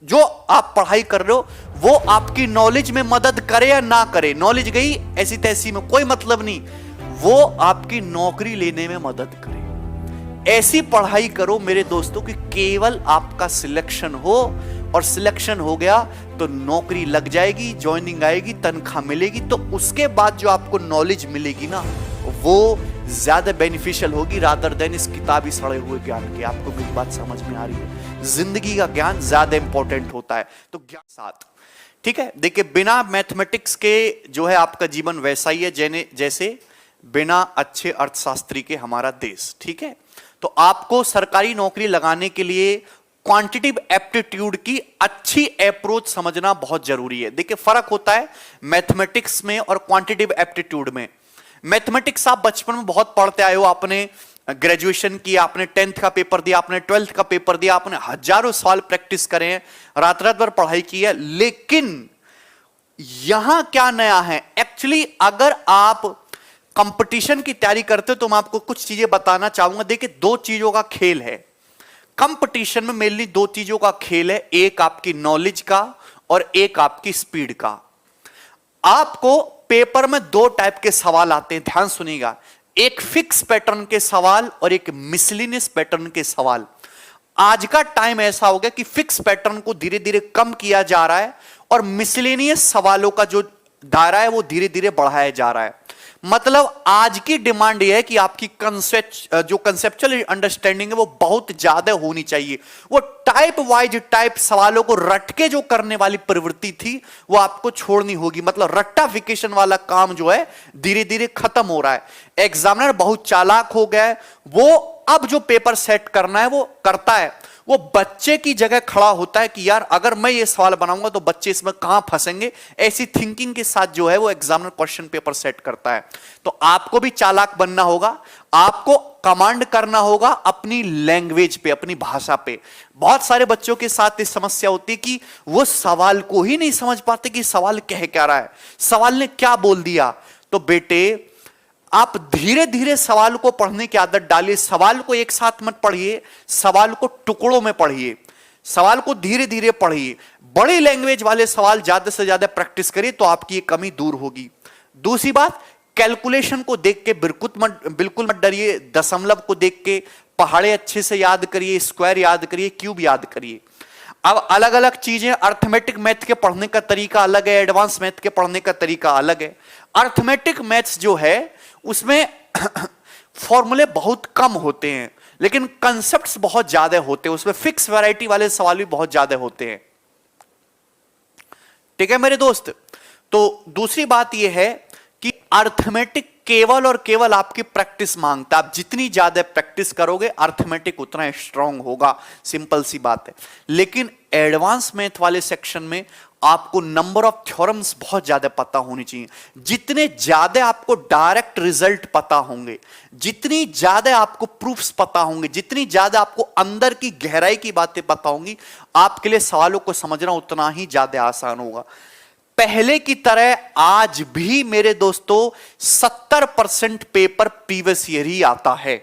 जो आप पढ़ाई कर रहे हो वो आपकी नॉलेज में मदद करे या ना करे, नॉलेज गई ऐसी तैसी में कोई मतलब नहीं, वो आपकी नौकरी लेने में मदद करे। ऐसी पढ़ाई करो मेरे दोस्तों कि केवल आपका सिलेक्शन हो, और सिलेक्शन हो गया तो नौकरी लग जाएगी, ज्वाइनिंग आएगी, तनख्वाह मिलेगी, तो उसके बाद जो आपको नॉलेज मिलेगी ना वो ज्यादा बेनिफिशियल होगी रादर देन इस किताबी सड़े हुए ज्ञान के। आपको मेरी बात समझ में आ रही है? जिंदगी का ज्ञान ज्यादा इंपॉर्टेंट होता है। तो ज्ञान साथ, ठीक है। देखिए, बिना मैथमेटिक्स के जो है आपका जीवन वैसा ही है जैसे बिना अच्छे अर्थशास्त्री के हमारा देश, ठीक है। तो आपको सरकारी नौकरी लगाने के लिए क्वांटिटिव एप्टीट्यूड की अच्छी अप्रोच समझना बहुत जरूरी है। देखिए, फर्क होता है मैथमेटिक्स में और क्वांटिटिव एप्टीट्यूड में। मैथमेटिक्स आप बचपन में बहुत पढ़ते आए हो, आपने ग्रेजुएशन किया, आपने 10th का पेपर दिया, आपने 12th का पेपर दिया, आपने हजारों साल प्रैक्टिस करे हैं, रात रात भर पढ़ाई की है। लेकिन यहां क्या नया है एक्चुअली, अगर आप कंपटीशन की तैयारी करते हो तो मैं आपको कुछ चीजें बताना चाहूंगा। देखिए, दो चीजों का खेल है कंपटीशन में, मेनली दो चीजों का खेल है, एक आपकी नॉलेज का और एक आपकी स्पीड का। आपको पेपर में दो टाइप के सवाल आते हैं, ध्यान सुनिएगा, एक फिक्स पैटर्न के सवाल और एक मिसलिनियस पैटर्न के सवाल। आज का टाइम ऐसा हो गया कि फिक्स पैटर्न को धीरे धीरे कम किया जा रहा है और मिसलिनियस सवालों का जो दायरा है वो धीरे धीरे बढ़ाया जा रहा है। मतलब आज की डिमांड यह है कि आपकी जो कंसेप्चुअल अंडरस्टैंडिंग है वो बहुत ज्यादा होनी चाहिए। वो टाइप वाइज टाइप सवालों को रट के जो करने वाली प्रवृत्ति थी वो आपको छोड़नी होगी। मतलब रट्टाफिकेशन वाला काम जो है धीरे धीरे खत्म हो रहा है। एग्जामिनर बहुत चालाक हो गया है, वो अब जो पेपर सेट करना है वो करता है, वो बच्चे की जगह खड़ा होता है कि यार अगर मैं ये सवाल बनाऊंगा तो बच्चे इसमें कहां फंसेंगे, ऐसी थिंकिंग के साथ जो है वो एग्जामिनर क्वेश्चन पेपर सेट करता है। तो आपको भी चालाक बनना होगा, आपको कमांड करना होगा अपनी लैंग्वेज पे, अपनी भाषा पे। बहुत सारे बच्चों के साथ इस समस्या होती है कि वो सवाल को ही नहीं समझ पाते कि सवाल कह क्या रहा है, सवाल ने क्या बोल दिया। तो बेटे, आप धीरे धीरे सवाल को पढ़ने की आदत डालिए। सवाल को एक साथ मत पढ़िए, सवाल को टुकड़ों में पढ़िए, सवाल को धीरे धीरे पढ़िए। बड़ी लैंग्वेज वाले सवाल ज्यादा से ज्यादा प्रैक्टिस करिए तो आपकी ये कमी दूर होगी। दूसरी बात, कैलकुलेशन को देख के बिल्कुल मत डरिए। दशमलव को देख के पहाड़े अच्छे से याद करिए, स्क्वायर याद करिए, क्यूब याद करिए। अब अलग अलग चीजें, अर्थमेटिक मैथ के पढ़ने का तरीका अलग है, एडवांस मैथ के पढ़ने का तरीका अलग है। अर्थमेटिक मैथ्स जो है उसमें फॉर्मूले बहुत कम होते हैं लेकिन कंसेप्ट्स बहुत ज्यादा होते हैं, उसमें फिक्स वैरायटी वाले सवाल भी बहुत ज्यादा होते हैं। ठीक है मेरे दोस्त। तो दूसरी बात यह है कि अर्थमेटिक केवल और केवल आपकी प्रैक्टिस मांगता है। आप जितनी ज्यादा प्रैक्टिस करोगे अर्थमेटिक उतना स्ट्रांग होगा, सिंपल सी बात है। लेकिन एडवांस मैथ वाले सेक्शन में आपको नंबर ऑफ थ्योरम्स बहुत ज्यादा पता होनी चाहिए। जितने ज्यादा आपको डायरेक्ट रिजल्ट पता होंगे, जितनी ज्यादा आपको प्रूफ्स पता होंगे, जितनी ज्यादा आपको अंदर की गहराई की बातें पता होंगी, आपके लिए सवालों को समझना उतना ही ज्यादा आसान होगा। पहले की तरह आज भी मेरे दोस्तों 70% पेपर प्रीवियस ईयर ही आता है।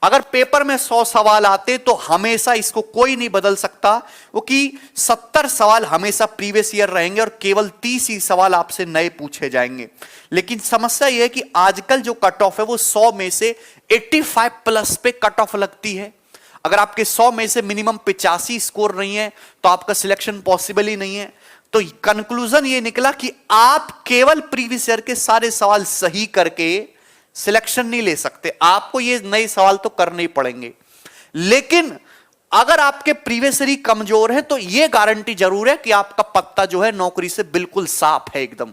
अगर पेपर में 100 सवाल आते तो हमेशा इसको कोई नहीं बदल सकता, क्योंकि 70 सवाल हमेशा प्रीवियस ईयर रहेंगे और केवल 30 ही सवाल आपसे नए पूछे जाएंगे। लेकिन समस्या यह है कि आजकल जो कट ऑफ है वो 100 में से 85 प्लस पे कट ऑफ लगती है। अगर आपके 100 में से मिनिमम 85 स्कोर नहीं है तो आपका सिलेक्शन पॉसिबल ही नहीं है। तो कंक्लूजन ये निकला कि आप केवल प्रीवियस ईयर के सारे सवाल सही करके सिलेक्शन नहीं ले सकते, आपको ये नए सवाल तो करने ही पड़ेंगे। लेकिन अगर आपके प्रीवियस ईयर कमजोर है तो ये गारंटी जरूर है कि आपका पत्ता जो है नौकरी से बिल्कुल साफ है एकदम।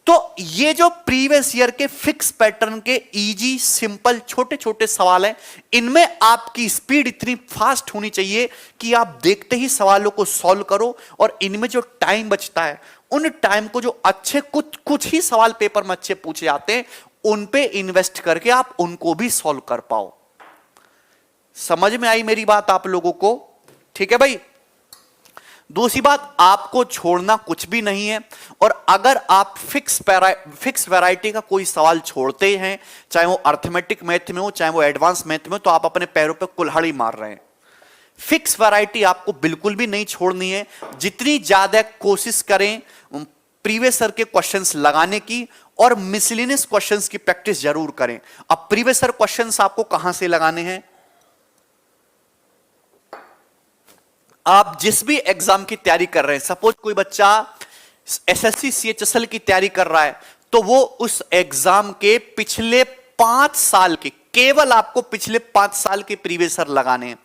तो ये जो प्रीवियस ईयर के फिक्स पैटर्न के इजी सिंपल छोटे छोटे सवाल हैं, इनमें आपकी स्पीड इतनी फास्ट होनी चाहिए कि आप देखते ही सवालों को सॉल्व करो, और इनमें जो टाइम बचता है उन टाइम को जो अच्छे कुछ ही सवाल पेपर में अच्छे पूछे जाते हैं उन पे इन्वेस्ट करके आप उनको भी सॉल्व कर पाओ। समझ में आई मेरी बात आप लोगों को? ठीक है भाई। दूसरी बात, आपको छोड़ना कुछ भी नहीं है, और अगर आप फिक्स वैरायटी का कोई सवाल छोड़ते हैं, चाहे वो अर्थमेटिक मैथ में हो चाहे वो एडवांस मैथ में हो, तो आप अपने पैरों पे कुल्हाड़ी मार रहे हैं। फिक्स वैरायटी आपको बिल्कुल भी नहीं छोड़नी है। जितनी ज्यादा कोशिश करें प्रीवियस ईयर के क्वेश्चंस लगाने की और मिसलेनियस क्वेश्चंस की प्रैक्टिस जरूर करें। अब प्रीवियस ईयर क्वेश्चंस आपको कहां से लगाने हैं? आप जिस भी एग्जाम की तैयारी कर रहे हैं, सपोज कोई बच्चा एसएससी सीएचएसएल की तैयारी कर रहा है, तो वो उस एग्जाम के पिछले 5 साल के, केवल आपको पिछले 5 साल के प्रीवियस ईयर लगाने हैं।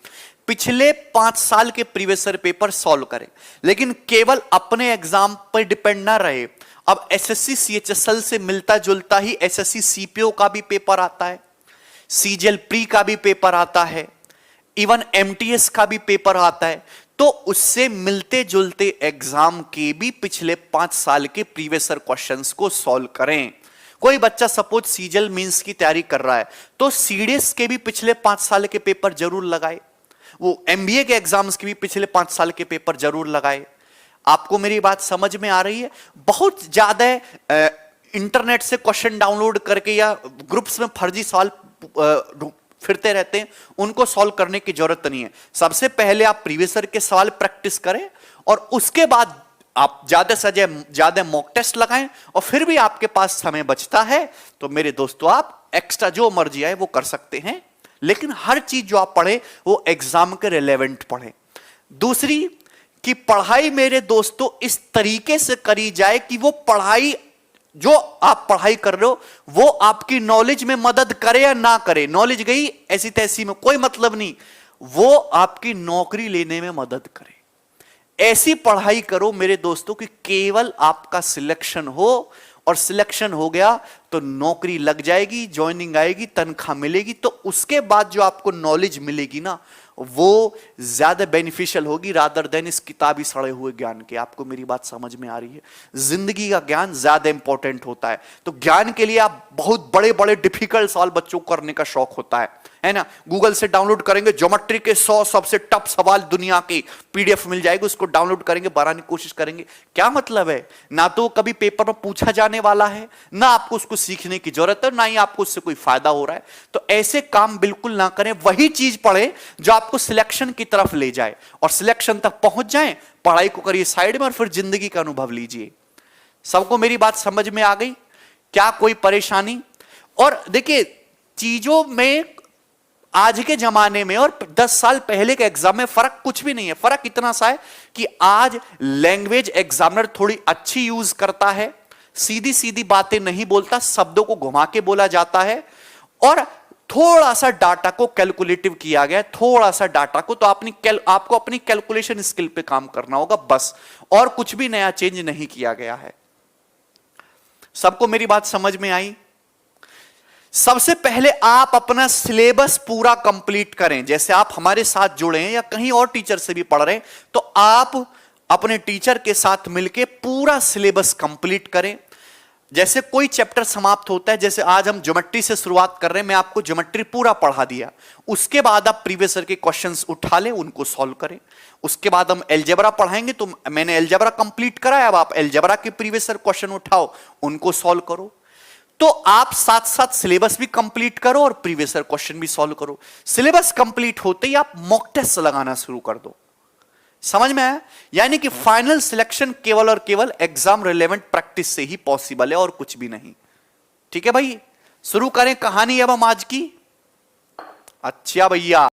पिछले 5 साल के प्रीवियस ईयर पेपर सॉल्व करें, लेकिन केवल अपने एग्जाम पर डिपेंड ना रहे। अब एसएससी सीएचएसएल से मिलता जुलता ही एसएससी सीपीओ का भी पेपर आता है, सीजीएल प्री का भी पेपर आता है, इवन एमटीएस का भी पेपर आता है। तो उससे मिलते जुलते एग्जाम के भी पिछले 5 साल के प्रीवियस ईयर क्वेश्चंस को सॉल्व करें। कोई बच्चा सपोज सीजीएल मींस की तैयारी कर रहा है, तो सीडीएस के भी पिछले 5 साल के पेपर जरूर लगाए। वो एमबीए के एग्जाम्स के भी पिछले 5 साल के पेपर जरूर लगाए। आपको मेरी बात समझ में आ रही है? बहुत ज्यादा इंटरनेट से क्वेश्चन डाउनलोड करके या ग्रुप्स में फर्जी सवाल फिरते रहते हैं, उनको सॉल्व करने की जरूरत नहीं है। सबसे पहले आप प्रीवियस ईयर के सवाल प्रैक्टिस करें और उसके बाद आप ज्यादा से ज्यादा मॉक टेस्ट लगाएं। और फिर भी आपके पास समय बचता है तो मेरे दोस्तों आप एक्स्ट्रा जो मर्जी आए वो कर सकते हैं, लेकिन हर चीज जो आप पढ़े वो एग्जाम के रिलेवेंट पढ़े। दूसरी कि पढ़ाई मेरे दोस्तों इस तरीके से करी जाए कि वो पढ़ाई, जो आप पढ़ाई कर रहे हो वो आपकी नॉलेज में मदद करे या ना करे, नॉलेज गई ऐसी तैसी में कोई मतलब नहीं, वो आपकी नौकरी लेने में मदद करे। ऐसी पढ़ाई करो मेरे दोस्तों कि केवल आपका सिलेक्शन हो, और सिलेक्शन हो गया तो नौकरी लग जाएगी, ज्वाइनिंग आएगी, तनख्वाह मिलेगी, तो उसके बाद जो आपको नॉलेज मिलेगी ना वो ज्यादा बेनिफिशियल होगी रादर देन इस किताबी सड़े हुए ज्ञान के। आपको मेरी बात समझ में आ रही है? जिंदगी का ज्ञान ज्यादा इंपॉर्टेंट होता है। तो ज्ञान के लिए आप बहुत बड़े बड़े डिफिकल्ट सवाल बच्चों को करने का शौक होता है ना? गूगल से डाउनलोड करेंगे ज्योमेट्री के 100 सबसे टफ सवाल दुनिया के, पीडीएफ मिल जाएगी, उसको डाउनलोड करेंगे, बनाने की कोशिश करेंगे। क्या मतलब है? ना तो कभी पेपर में पूछा जाने वाला है, ना आपको उसको सीखने की जरूरत है, ना ही आपको उससे कोई फायदा हो रहा है। तो ऐसे काम बिल्कुल ना करें। वही चीज पढ़े जो आपको सिलेक्शन की तरफ ले जाए, और सिलेक्शन तक पहुंच जाए, पढ़ाई को करिए साइड में और फिर जिंदगी का अनुभव लीजिए। सबको मेरी बात समझ में आ गई? क्या कोई परेशानी? और देखिए चीजों में आज के जमाने में और 10 साल पहले के एग्जाम में फर्क कुछ भी नहीं है। फर्क इतना सा है कि आज लैंग्वेज एग्जामिनर थोड़ी अच्छी यूज करता है, सीधी सीधी बातें नहीं बोलता, शब्दों को घुमा के बोला जाता है, और थोड़ा सा डाटा को कैलकुलेटिव किया गया है, थोड़ा सा डाटा को। तो आपको अपनी कैलकुलेशन स्किल पे काम करना होगा बस, और कुछ भी नया चेंज नहीं किया गया है। सबको मेरी बात समझ में आई? सबसे पहले आप अपना सिलेबस पूरा कंप्लीट करें। जैसे आप हमारे साथ जुड़े हैं या कहीं और टीचर से भी पढ़ रहे हैं, तो आप अपने टीचर के साथ मिलकर पूरा सिलेबस कंप्लीट करें। जैसे कोई चैप्टर समाप्त होता है, जैसे आज हम ज्योमेट्री से शुरुआत कर रहे हैं, मैं आपको ज्योमेट्री पूरा पढ़ा दिया, उसके बाद आप प्रीवियस ईयर के क्वेश्चंस उठा लें, उनको सॉल्व करें। उसके बाद हम अलजेब्रा पढ़ाएंगे, तो मैंने अलजेब्रा कंप्लीट कराया, अब आप अलजेब्रा के प्रीवियस ईयर क्वेश्चन उठाओ, उनको सॉल्व करो। तो आप साथ साथ सिलेबस भी कंप्लीट करो और प्रीवियस ईयर क्वेश्चन भी सॉल्व करो। सिलेबस कंप्लीट होते ही आप मॉक टेस्ट लगाना शुरू कर दो। समझ में आया? यानी कि फाइनल सिलेक्शन केवल और केवल एग्जाम रिलेवेंट प्रैक्टिस से ही पॉसिबल है और कुछ भी नहीं। ठीक है भाई, शुरू करें कहानी अब हम आज की। अच्छा भैया।